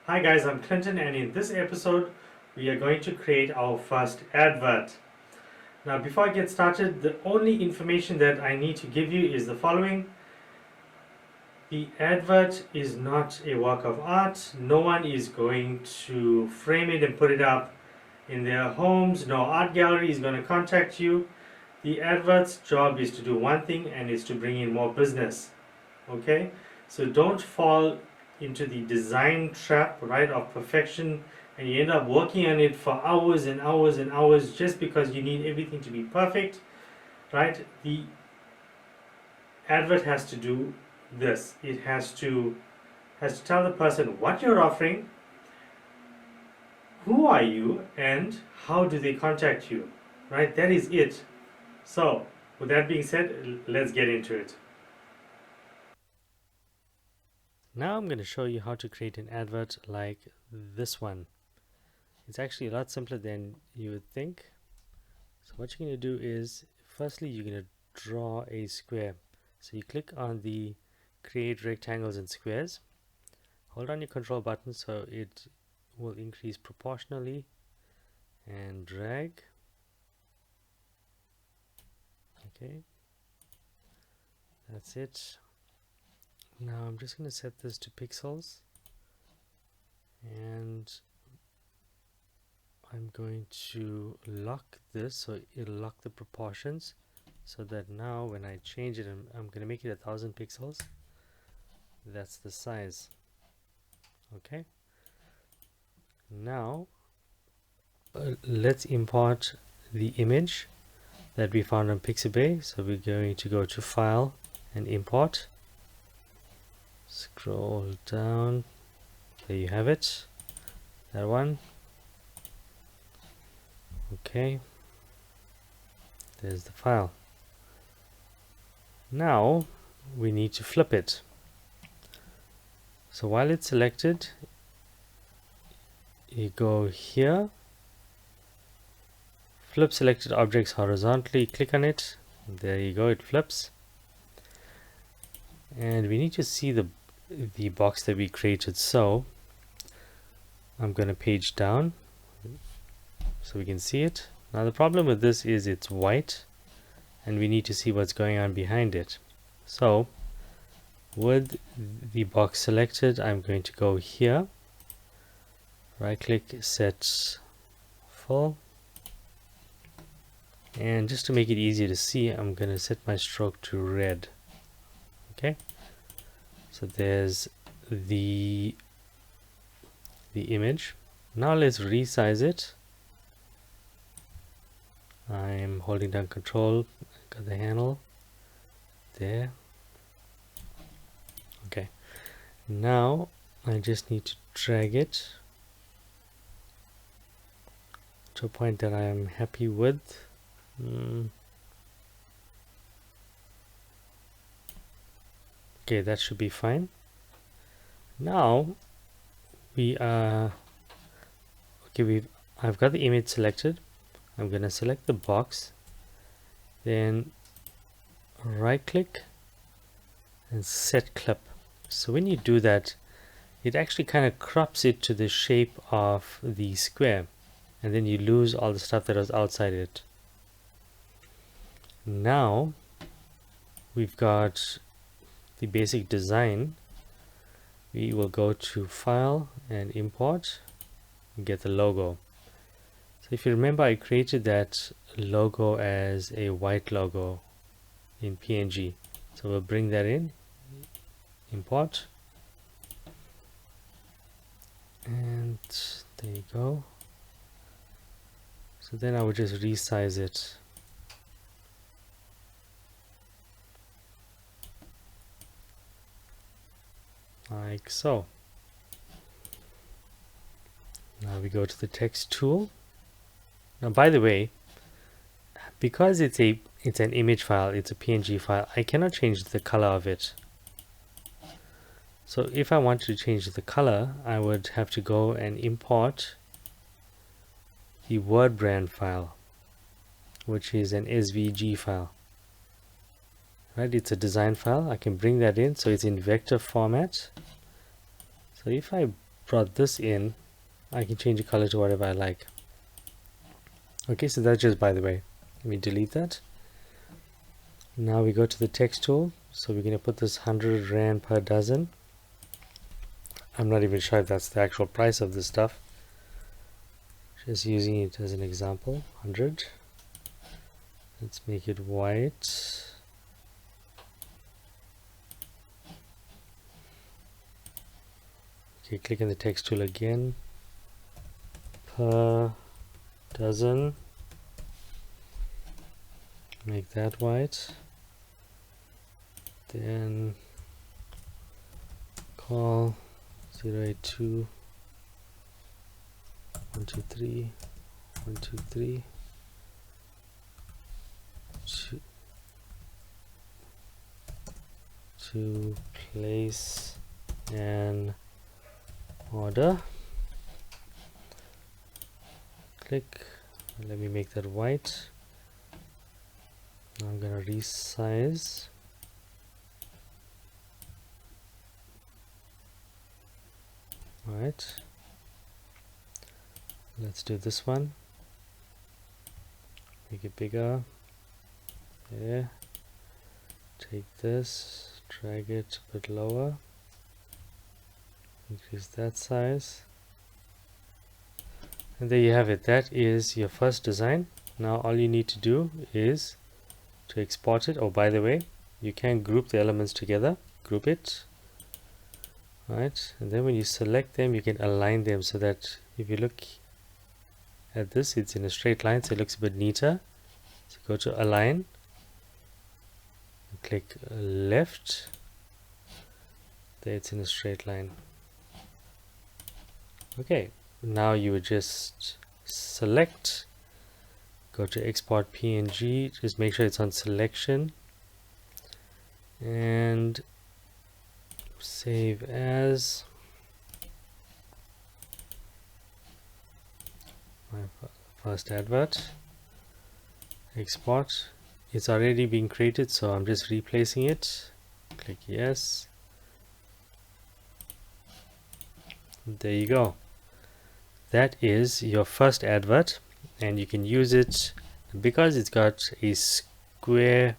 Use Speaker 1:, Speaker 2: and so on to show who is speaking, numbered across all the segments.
Speaker 1: Hi guys, I'm Clinton, and in this episode we are going to create our first advert. Now before I get started, the only information that I need to give you is the following. The advert is not a work of art. No one is going to frame it and put it up in their homes. No art gallery is going to contact you. The advert's job is to do one thing, and is to bring in more business. Okay, so don't fall into the design trap, right, of perfection, and you end up working on it for hours and hours and hours just because you need everything to be perfect, right? The advert has to do this. It has to tell the person what you're offering, who are you, and how do they contact you, right? That is it. So with that being said, let's get into it. Now I'm going to show you how to create an advert like this one. It's actually a lot simpler than you would think. So what you're going to do is, firstly, you're going to draw a square. So you click on the create rectangles and squares. Hold on your control button so it will increase proportionally, and drag. Okay, that's it. Now I'm just going to set this to pixels, and I'm going to lock this so it'll lock the proportions, so that now when I change it, I'm going to make it 1000 pixels. That's the size. Okay, now let's import the image that we found on Pixabay. So we're going to go to File and Import. Scroll down. There you have it. That one. Okay. There's the file. Now we need to flip it. So while it's selected, you go here, flip selected objects horizontally, click on it. There you go, it flips. And we need to see the box that we created. So I'm going to page down so we can see it. Now the problem with this is it's white, and we need to see what's going on behind it. So with the box selected, I'm going to go here, right click, set full, and just to make it easier to see, I'm going to set my stroke to red. Okay, so there's the image. Now let's resize it. I'm holding down control, got the handle there. Okay, now I just need to drag it to a point that I am happy with. Okay, that should be fine. Now I've got the image selected. I'm going to select the box, then right click and set clip. So when you do that, it actually kind of crops it to the shape of the square, and then you lose all the stuff that was outside it. Now we've got the basic design. We will go to File and Import and get the logo. So if you remember, I created that logo as a white logo in PNG. So we'll bring that in, import, and there you go. So then I would just resize it. Like so. Now we go to the text tool. Now, by the way, because it's an image file, it's a PNG file, I cannot change the color of it. So if I want to change the color, I would have to go and import the word brand file, which is an SVG file. Right, it's a design file. I can bring that in, so it's in vector format. So if I brought this in, I can change the color to whatever I like. Okay, so that's just by the way. Let me delete that. Now we go to the text tool. So we're going to put this 100 Rand per dozen. I'm not even sure if that's the actual price of this stuff. Just using it as an example. 100. Let's make it white. Okay, click on the text tool again. Per dozen. Make that white. Then call 082 123 123 to place an order. Click. Let me make that white. Now I'm gonna resize. Alright. Let's do this one. Make it bigger. There. Take this, drag it a bit lower. Increase that size. And there you have it. That is your first design. Now all you need to do is to export it. Oh, by the way, you can group the elements together. Group it. Right, and then when you select them, you can align them so that if you look at this, it's in a straight line, so it looks a bit neater. So go to align, and click left. There, it's in a straight line. Okay, now you would just select, go to export PNG, just make sure it's on selection, and save as. My first advert. Export. It's already been created, so I'm just replacing it. Click yes. There you go. That is your first advert, and you can use it because it's got a square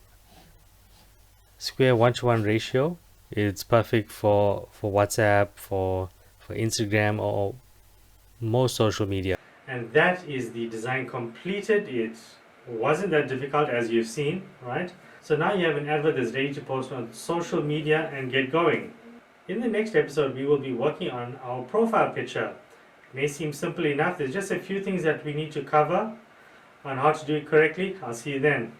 Speaker 1: 1-to-1 ratio. It's perfect for WhatsApp, for Instagram, or most social media. And that is the design completed. It wasn't that difficult, as you've seen, right? So now you have an advert that's ready to post on social media and get going. In the next episode, we will be working on our profile picture. It may seem simple enough. There's just a few things that we need to cover on how to do it correctly. I'll see you then.